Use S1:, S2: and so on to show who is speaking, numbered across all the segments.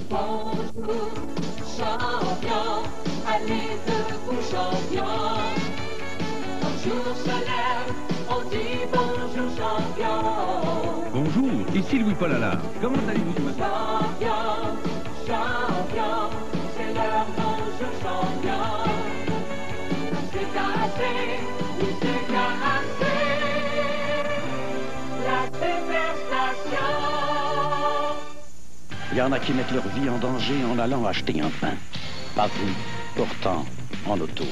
S1: Bonjour, champion, allez debout, champion. Quand le jour se lève, on dit bonjour, champion.
S2: Bonjour, ici Louis-Paul Allard. Comment allez-vous ce matin?
S1: Champion, champion, c'est l'heure bonjour, champion. C'est assez, oui, c'est assez. La superstation.
S3: Il y en a qui mettent leur vie en danger en allant acheter un pain. Pas vous, pourtant, en auto.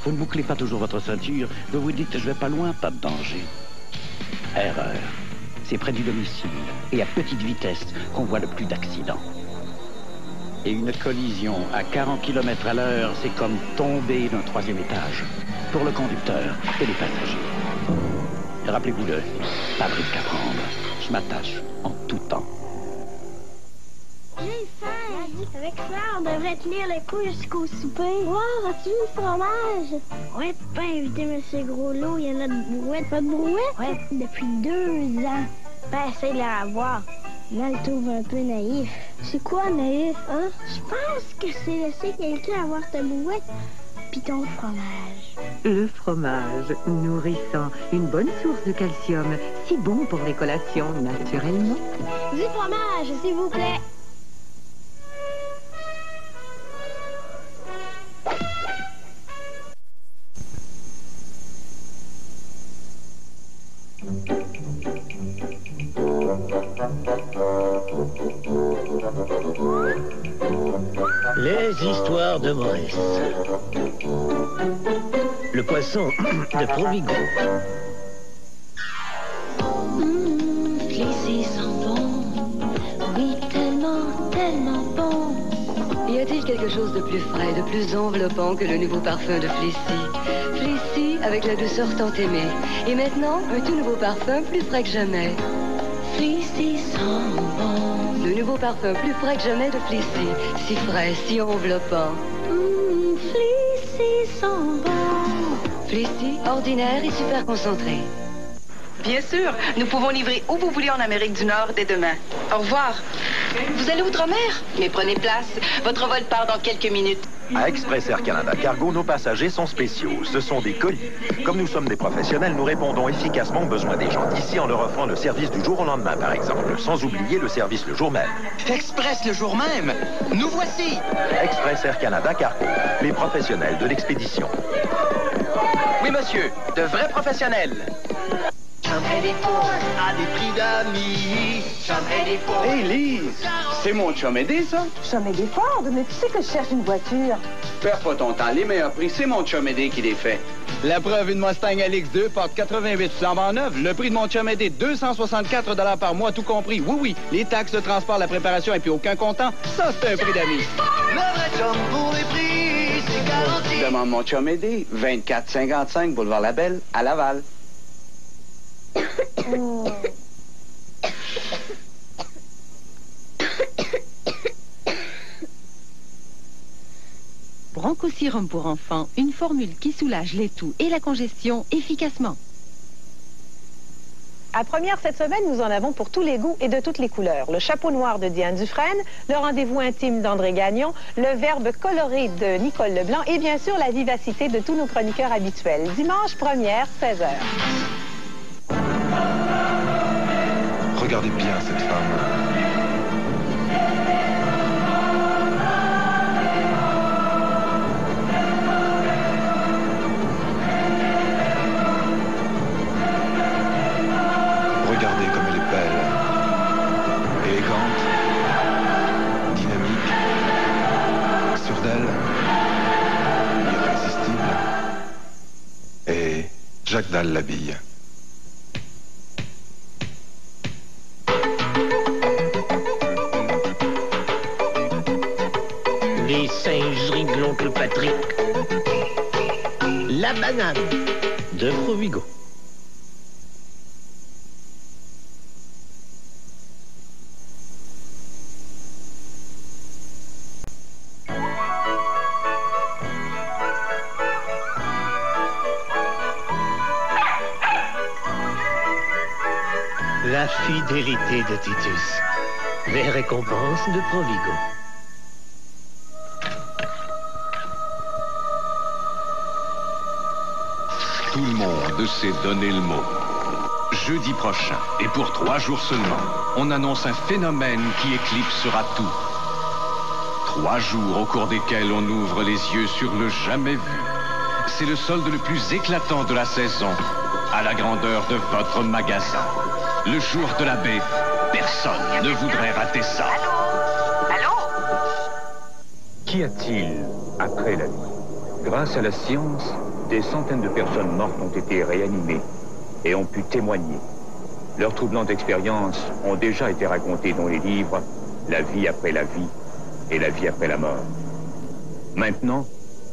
S3: Vous ne bouclez pas toujours votre ceinture, vous vous dites je vais pas loin, pas de danger. Erreur. C'est près du domicile et à petite vitesse qu'on voit le plus d'accidents. Et une collision à 40 km à l'heure, c'est comme tomber d'un 3e étage. Pour le conducteur et les passagers. Rappelez-vous-le, pas de risque à prendre. Je m'attache en tout temps.
S4: J'ai faim. Avec ça, on devrait tenir le coup jusqu'au souper. Wow, as-tu vu le fromage? Ouais, pas inviter M. Groslot, il y en a de brouette. Pas de brouette? Ouais, depuis 2 ans. Ben, essaye de la avoir. Là, je trouve un peu naïf. C'est quoi, naïf, hein? Je pense que c'est laisser quelqu'un avoir ta brouette puis ton fromage.
S5: Le fromage, nourrissant, une bonne source de calcium, si bon pour les collations, naturellement.
S4: Du fromage, s'il vous plaît.
S6: Les histoires de Maurice. Le poisson de Provigo.
S7: Fleecy sent bon, oui tellement, tellement bon. Y a-t-il quelque chose de plus frais, de plus enveloppant que le nouveau parfum de Fleecy? Fleecy avec la douceur tant aimée. Et maintenant, un tout nouveau parfum plus frais que jamais. Fleecy sent bon. Le nouveau parfum plus frais que jamais de Fleecy. Si frais, si enveloppant. Fleecy sent bon. Fleecy, ordinaire et super concentré.
S8: Bien sûr, nous pouvons livrer où vous voulez en Amérique du Nord dès demain. Au revoir. Vous allez outre-mer? Mais prenez place. Votre vol part dans quelques minutes.
S9: À Express Air Canada Cargo, nos passagers sont spéciaux. Ce sont des colis. Comme nous sommes des professionnels, nous répondons efficacement aux besoins des gens d'ici en leur offrant le service du jour au lendemain, par exemple. Sans oublier le service le jour même.
S10: Express le jour même? Nous voici!
S9: Express Air Canada Cargo, les professionnels de l'expédition.
S10: Oui, monsieur, de vrais professionnels.
S6: À des prix d'amis.
S11: Hey Lise, c'est mon chum Eddie, ça?
S12: Chum Eddie Ford, mais tu sais que je cherche une voiture.
S11: Perds pas ton temps, les meilleurs prix, c'est mon chum Eddie qui les fait. La preuve, une Mustang LX2 porte 88 flambant neuve. Le prix de mon chum Eddie, 264 $ par mois, tout compris. Oui, oui, les taxes de transport, la préparation et puis aucun comptant, ça c'est un prix d'amis.
S6: Le vrai chum pour les prix, c'est garanti.
S11: Demande mon chum Eddie, 2455 Boulevard Labelle, à Laval.
S5: Bronchosérum pour enfants, une formule qui soulage les toux et la congestion efficacement.
S12: À première cette semaine, nous en avons pour tous les goûts et de toutes les couleurs. Le chapeau noir de Diane Dufresne, le rendez-vous intime d'André Gagnon, le verbe coloré de Nicole Leblanc et bien sûr la vivacité de tous nos chroniqueurs habituels. Dimanche 1er, 16h.
S13: Regardez bien cette femme. Regardez comme elle est belle, élégante, dynamique, sûre d'elle, irrésistible. Et Jacques Dalle l'habille.
S6: Les singeries de l'oncle Patrick. La banane de Provigo. La fidélité de Titus.
S14: Les récompenses de Provigo.
S15: Tout le monde s'est donné le mot. Jeudi prochain, et pour 3 jours seulement, on annonce un phénomène qui éclipsera tout. 3 jours au cours desquels on ouvre les yeux sur le jamais vu. C'est le solde le plus éclatant de la saison, à la grandeur de votre magasin. Le jour de la baie, personne ne voudrait rater ça.
S8: Allô?
S16: Qu'y a-t-il après la vie? Grâce à la science, des centaines de personnes mortes ont été réanimées et ont pu témoigner. Leurs troublantes expériences ont déjà été racontées dans les livres La vie après la vie et La vie après la mort. Maintenant,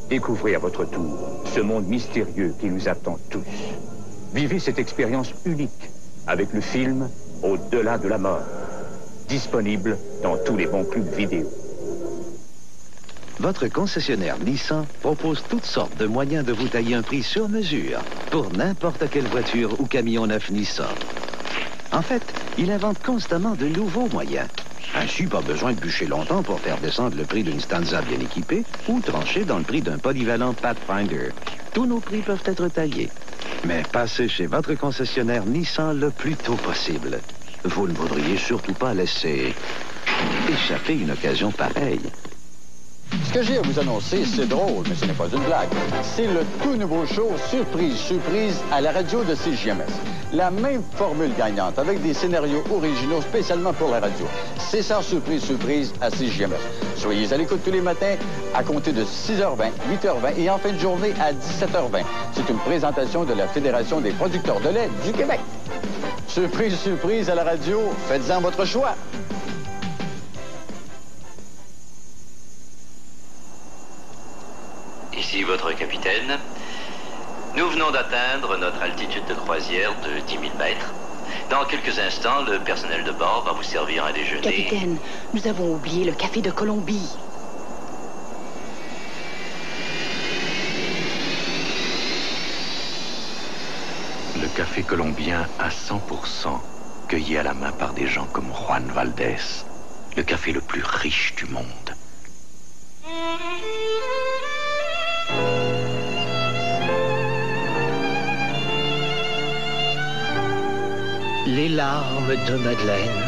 S16: découvrez à votre tour ce monde mystérieux qui nous attend tous. Vivez cette expérience unique avec le film Au-delà de la mort, disponible dans tous les bons clubs vidéo.
S3: Votre concessionnaire Nissan propose toutes sortes de moyens de vous tailler un prix sur mesure pour n'importe quelle voiture ou camion neuf Nissan. En fait, il invente constamment de nouveaux moyens. Ainsi, pas besoin de bûcher longtemps pour faire descendre le prix d'une Stanza bien équipée ou trancher dans le prix d'un polyvalent Pathfinder. Tous nos prix peuvent être taillés. Mais passez chez votre concessionnaire Nissan le plus tôt possible. Vous ne voudriez surtout pas laisser échapper une occasion pareille.
S11: Ce que j'ai à vous annoncer, c'est drôle, mais ce n'est pas une blague. C'est le tout nouveau show Surprise, Surprise à la radio de CJMS. La même formule gagnante, avec des scénarios originaux spécialement pour la radio. C'est ça, Surprise, Surprise à CJMS. Soyez à l'écoute tous les matins à compter de 6h20, 8h20 et en fin de journée à 17h20. C'est une présentation de la Fédération des producteurs de lait du Québec. Surprise, Surprise à la radio, faites-en votre choix.
S17: Ici votre capitaine. Nous venons d'atteindre notre altitude de croisière de 10 000 mètres. Dans quelques instants, le personnel de bord va vous servir un déjeuner.
S8: Capitaine, nous avons oublié le café de Colombie.
S3: Le café colombien à 100%, cueilli à la main par des gens comme Juan Valdez. Le café le plus riche du monde.
S14: Les larmes de Madeleine,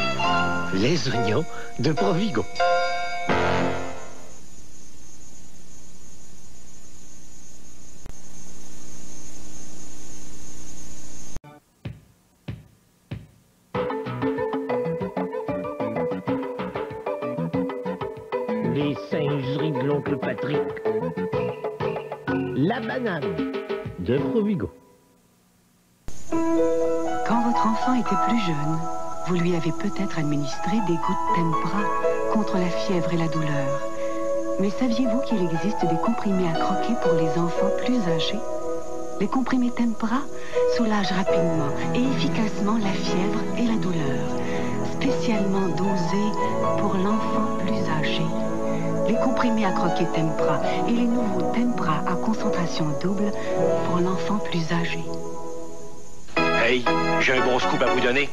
S14: les oignons de Provigo. Les singeries de l'oncle Patrick. La banane de Provigo.
S18: Quand votre enfant était plus jeune, vous lui avez peut-être administré des gouttes Tempra contre la fièvre et la douleur. Mais saviez-vous qu'il existe des comprimés à croquer pour les enfants plus âgés? Les comprimés Tempra soulagent rapidement et efficacement la fièvre et la douleur, spécialement dosés pour l'enfant plus âgé. Les comprimés à croquer Tempra et les nouveaux Tempra à concentration double pour l'enfant plus âgé.
S10: Hey, j'ai un bon scoop à vous donner.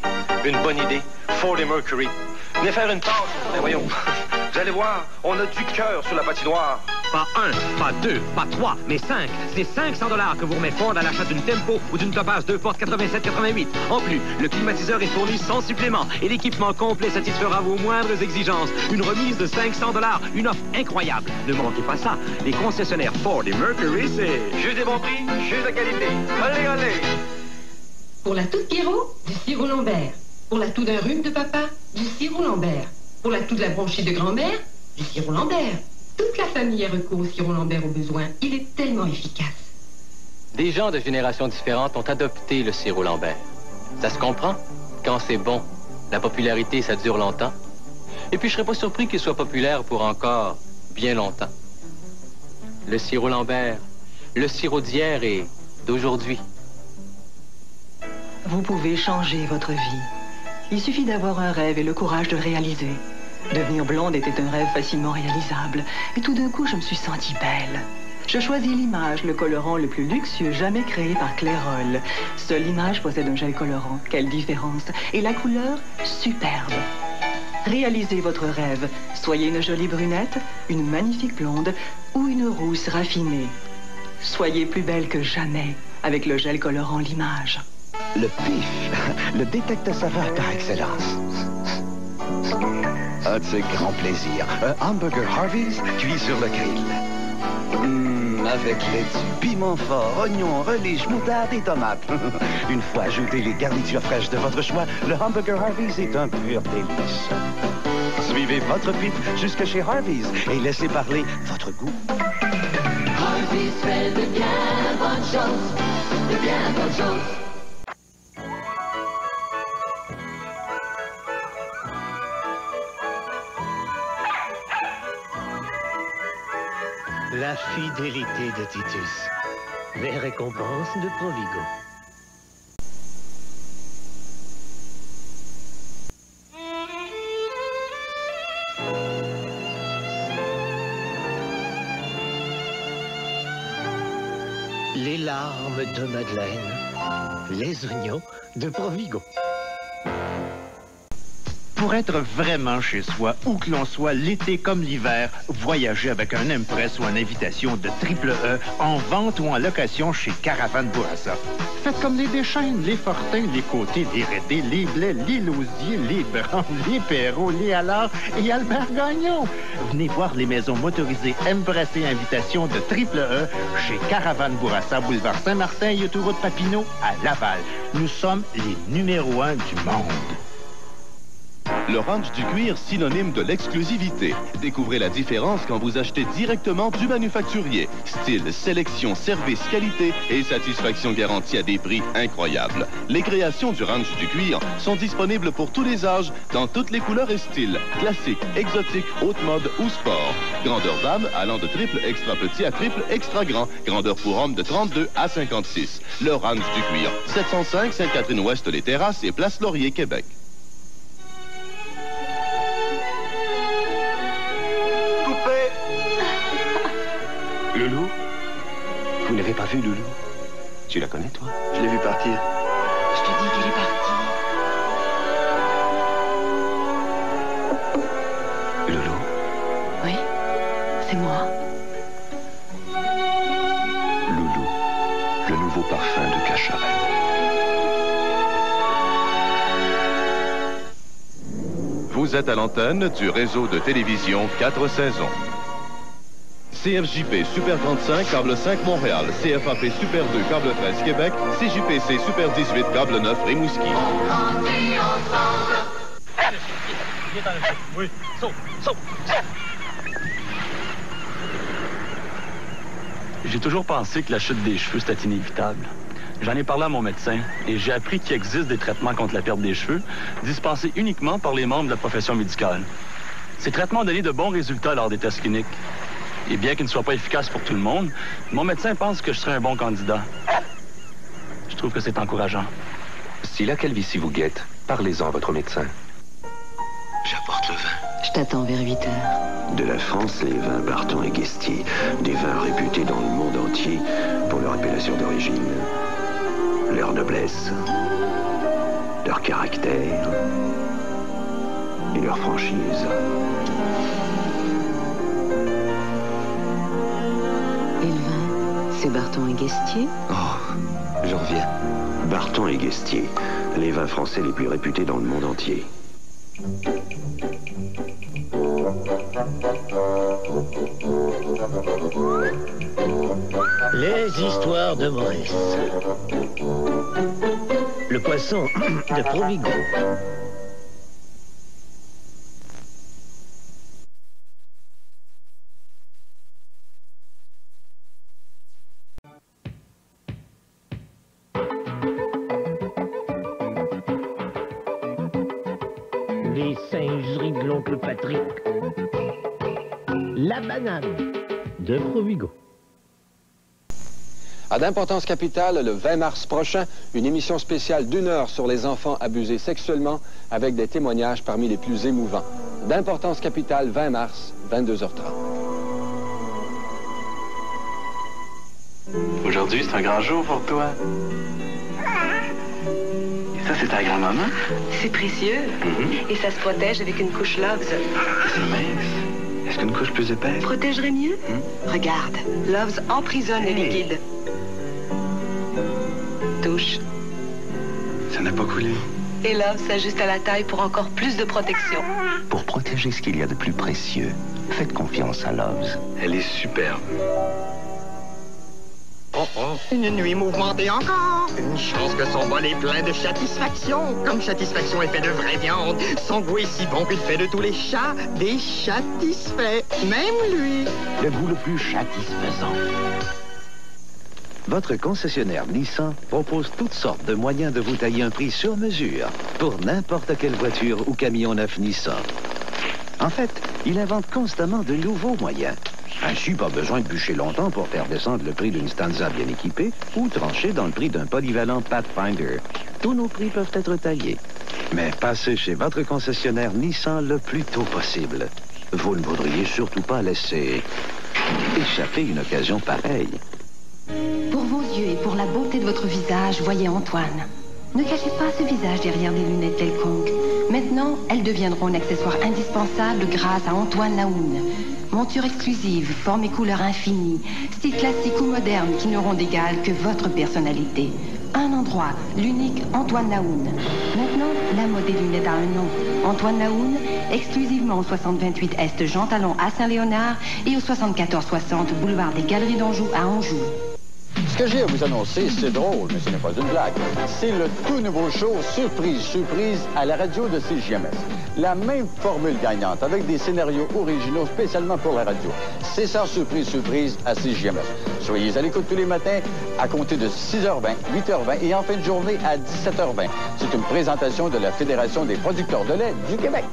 S10: Une bonne idée. Ford et Mercury. Venez faire une passe. Mais voyons. Vous allez voir, on a du cœur sur la patinoire.
S19: Pas 1, pas 2, pas 3, mais 5. C'est 500 $ que vous remet Ford à l'achat d'une Tempo ou d'une Topaz 2 portes 87-88. En plus, le climatiseur est fourni sans supplément et l'équipement complet satisfera vos moindres exigences. Une remise de 500 $, une offre incroyable. Ne manquez pas ça. Les concessionnaires Ford et Mercury, c'est...
S10: Juste des bons prix, juste de qualité. Allez, allez!
S20: Pour la toux de Pierrot, du sirop Lambert. Pour la toux d'un rhume de papa, du sirop Lambert. Pour la toux de la bronchite de grand-mère, du sirop Lambert. Toute la famille a recours au sirop Lambert au besoin. Il est tellement efficace.
S21: Des gens de générations différentes ont adopté le sirop Lambert. Ça se comprend. Quand c'est bon, la popularité, ça dure longtemps. Et puis, je serais pas surpris qu'il soit populaire pour encore bien longtemps. Le sirop Lambert, le sirop d'hier et d'aujourd'hui.
S18: Vous pouvez changer votre vie. Il suffit d'avoir un rêve et le courage de le réaliser. Devenir blonde était un rêve facilement réalisable. Et tout d'un coup, je me suis sentie belle. Je choisis l'image, le colorant le plus luxueux jamais créé par Clairol. Seule l'image possède un gel colorant. Quelle différence! Et la couleur, superbe.
S2: Réalisez votre rêve. Soyez une jolie brunette, une magnifique blonde ou une rousse raffinée. Soyez plus belle que jamais avec le gel colorant l'image.
S3: Le pif, le détecteur saveur par excellence. Un de ces grands plaisirs. Un hamburger Harvey's cuit sur le grill. Avec laitue, piment fort, oignons, relish, moutarde et tomates. Une fois ajouté les garnitures fraîches de votre choix, le hamburger Harvey's est un pur délice. Suivez votre pif jusque chez Harvey's et laissez parler votre goût.
S1: Harvey's fait de bien bonnes choses, de bien bonnes choses.
S14: La fidélité de Titus. Les récompenses de Provigo. Les larmes de Madeleine. Les oignons de Provigo.
S22: Pour être vraiment chez soi, où que l'on soit, l'été comme l'hiver, voyager avec un Impress ou une invitation de Triple E en vente ou en location chez Caravane Bourassa. Faites comme les Deschênes, les Fortins, les Côtés, les Rédés, les Blais, les Lausiers, les Brands, les Perrault, les Allard et Albert Gagnon. Venez voir les maisons motorisées Impress et invitation de Triple E chez Caravane Bourassa, boulevard Saint-Martin et autoroute Papineau à Laval. Nous sommes les numéros 1 du monde.
S23: Le ranch du cuir, synonyme de l'exclusivité. Découvrez la différence quand vous achetez directement du manufacturier. Style, sélection, service, qualité et satisfaction garantie à des prix incroyables. Les créations du ranch du cuir sont disponibles pour tous les âges, dans toutes les couleurs et styles. Classique, exotique, haute mode ou sport. Grandeur dame allant de triple extra petit à triple extra grand. Grandeur pour homme de 32 à 56. Le ranch du cuir. 705 Sainte-Catherine-Ouest, les Terrasses et Place Laurier, Québec.
S10: Loulou? Vous n'avez pas vu Loulou? Tu la connais, toi? Je l'ai vu partir.
S18: Je te dis qu'il est parti.
S10: Loulou?
S18: Oui, c'est moi.
S10: Loulou, le nouveau parfum de Cacharel.
S23: Vous êtes à l'antenne du réseau de télévision 4 saisons. CFJP Super 35, câble 5 Montréal. CFAP Super 2, câble 13 Québec. CJPC Super 18, câble 9 Rimouski.
S19: Oui, saute, saute.
S24: J'ai toujours pensé que la chute des cheveux, c'était inévitable. J'en ai parlé à mon médecin et j'ai appris qu'il existe des traitements contre la perte des cheveux dispensés uniquement par les membres de la profession médicale. Ces traitements ont donné de bons résultats lors des tests cliniques. Et bien qu'ils ne soient pas efficaces pour tout le monde, mon médecin pense que je serai un bon candidat. Je trouve que c'est encourageant.
S10: Si la calvitie vous guette, parlez-en à votre médecin. J'apporte le vin.
S18: Je t'attends vers 8 heures.
S10: De la France, les vins Barton et Guestier. Des vins réputés dans le monde entier pour leur appellation d'origine, leur noblesse, leur caractère et leur franchise.
S18: Et le vin, c'est Barton et Guestier?
S10: Oh, j'en reviens. Barton et Guestier, les vins français les plus réputés dans le monde entier.
S14: Les histoires de Maurice. Le poisson de Provigo. Les singeries de l'oncle Patrick. La banane de Provigo.
S11: À d'importance capitale, le 20 mars prochain, une émission spéciale d'1 heure sur les enfants abusés sexuellement avec des témoignages parmi les plus émouvants. D'importance capitale, 20 mars, 22h30.
S21: Aujourd'hui, c'est un grand jour pour toi.
S3: Ça, c'est ta grand-maman?
S8: C'est précieux. Et ça se protège avec une couche Loves.
S3: C'est mince. Est-ce qu'une couche plus épaisse?
S8: Protégerait mieux? Regarde, Loves emprisonne le liquide. Touche.
S3: Ça n'a pas coulé.
S8: Et Loves s'ajuste à la taille pour encore plus de protection.
S10: Pour protéger ce qu'il y a de plus précieux, faites confiance à Loves.
S3: Elle est superbe.
S4: Une nuit mouvementée encore. Une chance que son bol est plein de satisfaction. Comme satisfaction est fait de vraie viande. Son goût est si bon qu'il fait de tous les chats des satisfaits. Même lui.
S10: Le goût le plus satisfaisant. Votre concessionnaire Nissan propose toutes sortes de moyens de vous tailler un prix sur mesure pour n'importe quelle voiture ou camion neuf Nissan. En fait, il invente constamment de nouveaux moyens. Ainsi, pas besoin de bûcher longtemps pour faire descendre le prix d'une Stanza bien équipée ou trancher dans le prix d'un polyvalent Pathfinder. Tous nos prix peuvent être taillés. Mais passez chez votre concessionnaire Nissan le plus tôt possible. Vous ne voudriez surtout pas laisser échapper une occasion pareille.
S18: Pour vos yeux et pour la beauté de votre visage, voyez Antoine. Ne cachez pas ce visage derrière des lunettes quelconques. Maintenant, elles deviendront un accessoire indispensable grâce à Antoine Laoune. Monture exclusive, forme et couleur infinies, style classique ou moderne qui n'auront d'égal que votre personnalité. Un endroit, l'unique Antoine Laoune. Maintenant, la mode des lunettes a un nom. Antoine Laoune, exclusivement au 6028 Est Jean Talon à Saint-Léonard et au 7460 Boulevard des Galeries d'Anjou à Anjou.
S11: Ce que j'ai à vous annoncer, c'est drôle, mais ce n'est pas une blague. C'est le tout nouveau show Surprise, Surprise à la radio de CJMS. La même formule gagnante avec des scénarios originaux spécialement pour la radio. C'est ça, Surprise, Surprise à CJMS. Soyez à l'écoute tous les matins à compter de 6h20, 8h20 et en fin de journée à 17h20. C'est une présentation de la Fédération des producteurs de lait du Québec.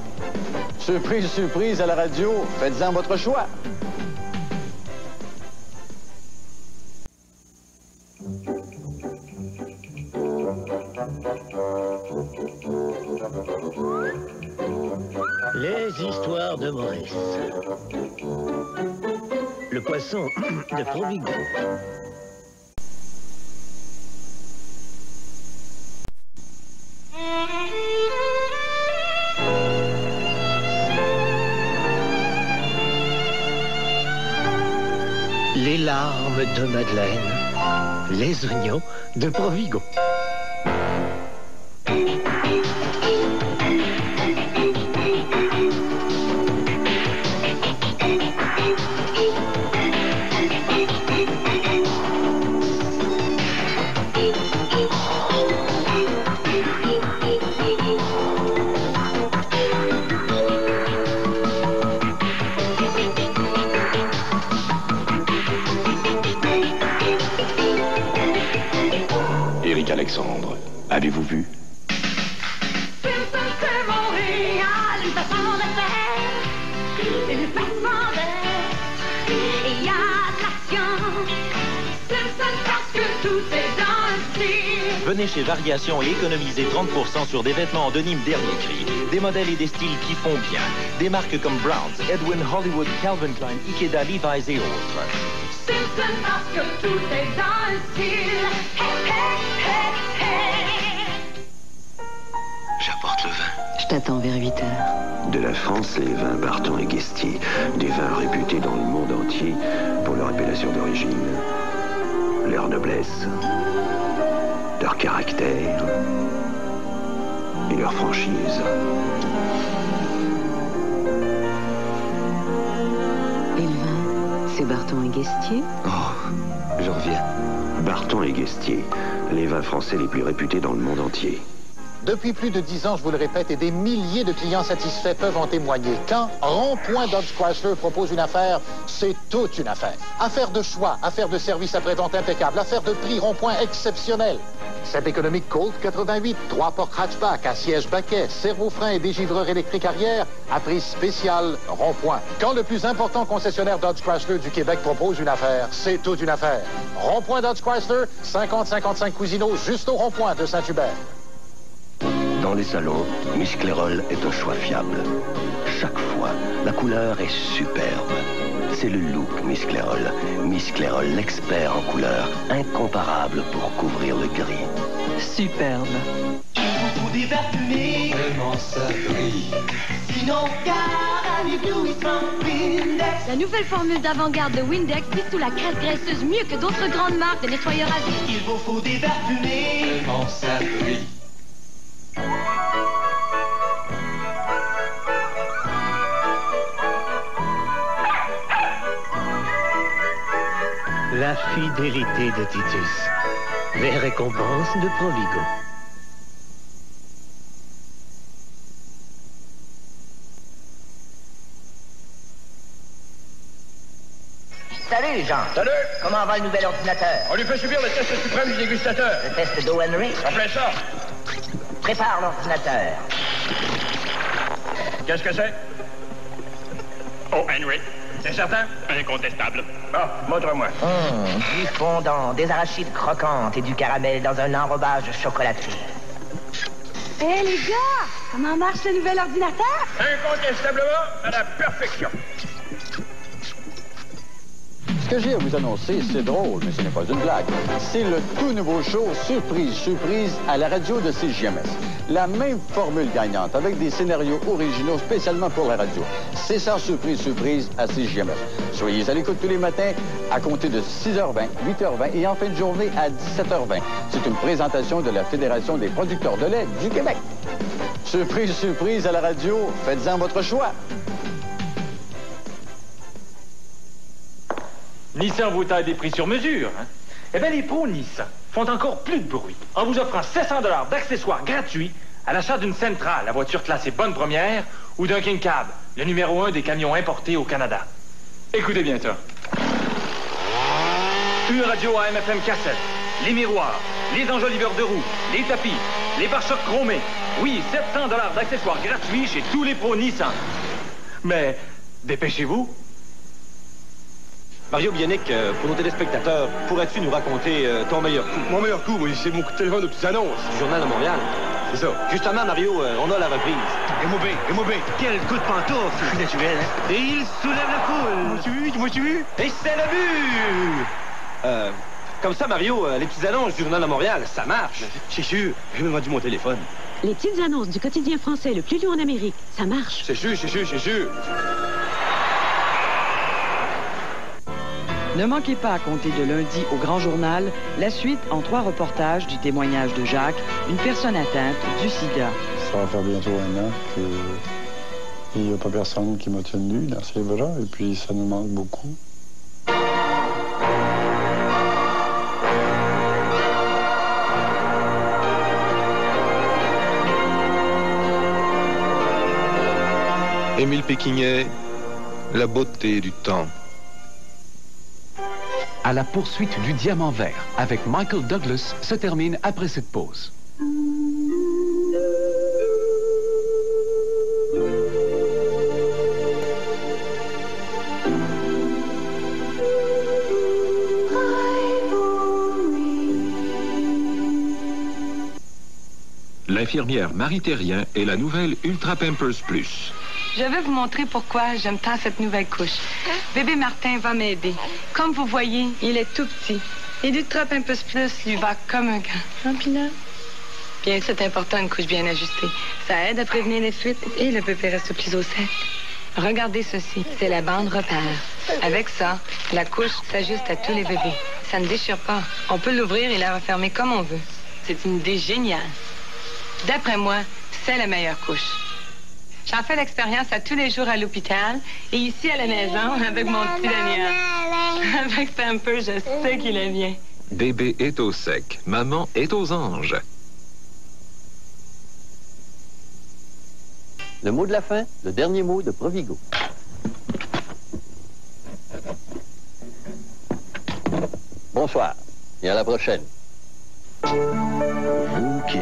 S11: Surprise, Surprise à la radio, faites-en votre choix.
S14: Les histoires de Maurice. Le poisson de Provigo. Les larmes de Madeleine. Les oignons de Provigo.
S10: Éric Alexandre, avez-vous vu?
S5: Venez chez Variation et économisez 30% sur des vêtements en denim dernier cri. Des modèles et des styles qui font bien. Des marques comme Browns, Edwin, Hollywood, Calvin Klein, Ikeda, Levi's et autres.
S1: Simpson parce que tout est dans le style. Hey, hey, hey, hey.
S10: J'apporte le vin.
S18: Je t'attends vers 8 heures.
S10: De la France, les vins Barton et Guestier. Des vins réputés dans le monde entier pour leur appellation d'origine, leur noblesse, leur caractère et leur franchise.
S18: Et le vin, c'est Barton et Guestier?
S10: Oh, j'en reviens. Barton et Guestier, les vins français les plus réputés dans le monde entier.
S7: Depuis plus de 10 ans, je vous le répète, et des milliers de clients satisfaits peuvent en témoigner. Quand Rond-Point Dodge Chrysler propose une affaire, c'est toute une affaire. Affaire de choix, affaire de service après-vente impeccable, affaire de prix Rond-Point exceptionnel. Cette économique Colt 88, 3 portes hatchback à siège baquet, servo-frein et dégivreur électrique arrière à prix spécial Rond-Point. Quand le plus important concessionnaire Dodge Chrysler du Québec propose une affaire, c'est toute une affaire. Rond-Point Dodge Chrysler, 50-55 Cousineau, juste au Rond-Point de Saint-Hubert.
S10: Dans les salons, Miss Clairol est un choix fiable. Chaque fois, la couleur est superbe. C'est le look Miss Clairol. Miss Clairol, l'expert en couleur, incomparable pour couvrir le gris.
S2: Superbe.
S1: des verres fumés.
S6: Vraiment ça brille.
S1: Sinon, car un éblouissement Windex.
S9: La nouvelle formule d'avant-garde de Windex dissout la crête graisseuse mieux que d'autres grandes marques de nettoyeurs à vie.
S1: Il vous faut des verres fumés.
S6: Vraiment ça brille.
S14: La fidélité de Titus. Les récompenses de Provigo.
S12: Salut les gens.
S13: Salut.
S12: Comment va le nouvel ordinateur?
S13: On lui fait subir le test suprême du dégustateur.
S12: Le test d'O-Henry?
S13: En plein ça.
S12: Prépare l'ordinateur.
S13: Qu'est-ce que c'est?
S19: Oh, Henry.
S13: C'est certain?
S19: Incontestable.
S13: Ah, montre-moi.
S12: Du fondant, des arachides croquantes et du caramel dans un enrobage chocolaté.
S9: Hé les gars, comment marche le nouvel ordinateur?
S13: Incontestablement à la perfection.
S25: Ce que j'ai à vous annoncer, c'est drôle, mais ce n'est pas une blague. C'est le tout nouveau show Surprise, Surprise à la radio de CJMS. La même formule gagnante, avec des scénarios originaux spécialement pour la radio. C'est ça, Surprise, Surprise à CJMS. Soyez à l'écoute tous les matins à compter de 6h20, 8h20 et en fin de journée à 17h20. C'est une présentation de la Fédération des producteurs de lait du Québec. Surprise, Surprise à la radio, faites-en votre choix.
S19: Nissan vous taille des prix sur mesure. Hein? Eh bien, les pros Nissan font encore plus de bruit en vous offrant 700 $ d'accessoires gratuits à l'achat d'une Sentra, la voiture classée bonne première, ou d'un King Cab, le numéro 1 des camions importés au Canada. Écoutez bien ça. Une radio AM/FM cassette, les miroirs, les enjoliveurs de roues, les tapis, les pare-chocs chromés. Oui, 700 $ d'accessoires gratuits chez tous les pros Nissan. Mais dépêchez-vous.
S26: Mario Bionic, pour nos téléspectateurs, pourrais-tu nous raconter ton meilleur coup?
S13: Mon meilleur coup, c'est mon coup de téléphone aux petites annonces.
S26: Du Journal de Montréal.
S13: C'est ça.
S26: Justement, Mario, on a la reprise.
S13: MOB.
S14: Quel coup de pantoufle! C'est naturel, hein? Et il soulève la foule!
S13: Moi, tu vu?
S26: Et c'est le but! Comme ça, Mario, les petites annonces du Journal de Montréal, ça marche.
S13: C'est sûr. J'ai même vendu mon téléphone.
S18: Les petites annonces du quotidien français le plus lu en Amérique, ça marche.
S13: C'est sûr.
S27: Ne manquez pas à compter de lundi au Grand Journal la suite en 3 reportages du témoignage de Jacques, une personne atteinte du sida.
S28: Ça va faire bientôt 1 an qu'il n'y a pas personne qui m'a tenu dans ses bras et puis ça nous manque beaucoup.
S23: Émile Péquignet, La beauté du temps.
S29: À la poursuite du diamant vert avec Michael Douglas se termine après cette pause.
S23: L'infirmière Marie Thérien et la nouvelle Ultra Pampers Plus.
S8: Je vais vous montrer pourquoi j'aime tant cette nouvelle couche. Bébé Martin va m'aider. Comme vous voyez, il est tout petit. Et l'Ultra Pampers Plus lui va comme un gant. Hein, Pinot? Bien, c'est important, une couche bien ajustée. Ça aide à prévenir les fuites et le bébé reste plus au sec. Regardez ceci, c'est la bande repère. Avec ça, la couche s'ajuste à tous les bébés. Ça ne déchire pas. On peut l'ouvrir et la refermer comme on veut. C'est une idée géniale. D'après moi, c'est la meilleure couche. J'en fais l'expérience à tous les jours à l'hôpital et ici à la maison avec mon petit Daniel. Avec Pampers, je sais qu'il est bien.
S23: Bébé est au sec, maman est aux anges.
S29: Le mot de la fin, le dernier mot de Provigo. Bonsoir et à la prochaine.
S3: Vous qui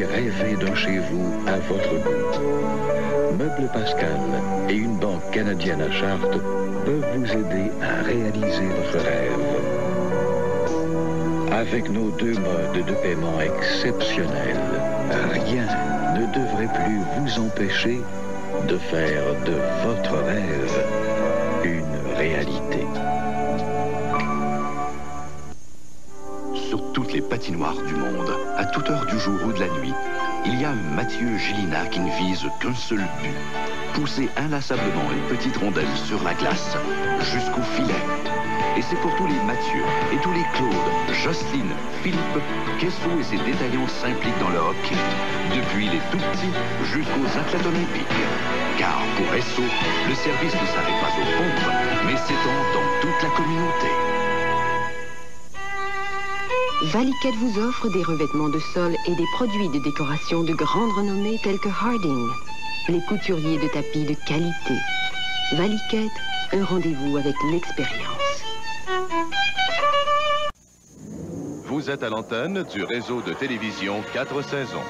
S3: rêvez d'un chez vous à votre goût, Meubles Pascal et une banque canadienne à Chartres peuvent vous aider à réaliser votre rêve. Avec nos 2 modes de paiement exceptionnels, rien ne devrait plus vous empêcher de faire de votre rêve une réalité.
S23: Surtout
S10: toutes les patinoires du monde, à toute heure du jour ou de la nuit, il y a un Mathieu Gélina qui ne vise qu'un seul but, pousser inlassablement une petite rondelle sur la glace jusqu'au filet. Et c'est pour tous les Mathieu et tous les Claude, Jocelyne, Philippe, qu'Esso et ses détaillants s'impliquent dans le hockey, depuis les tout-petits jusqu'aux athlètes olympiques. Car pour Esso, le service ne s'arrête pas aux pompes, mais s'étend dans toute la communauté.
S4: Valiquette vous offre des revêtements de sol et des produits de décoration de grande renommée tels que Harding, les couturiers de tapis de qualité. Valiquette, un rendez-vous avec l'expérience.
S23: Vous êtes à l'antenne du réseau de télévision 4 saisons.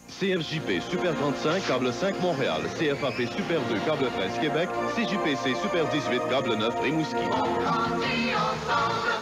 S23: CFJP Super 35, câble 5 Montréal, CFAP Super 2, câble 13 Québec, CJPC Super 18, câble 9 Rimouski.
S1: On grandit ensemble.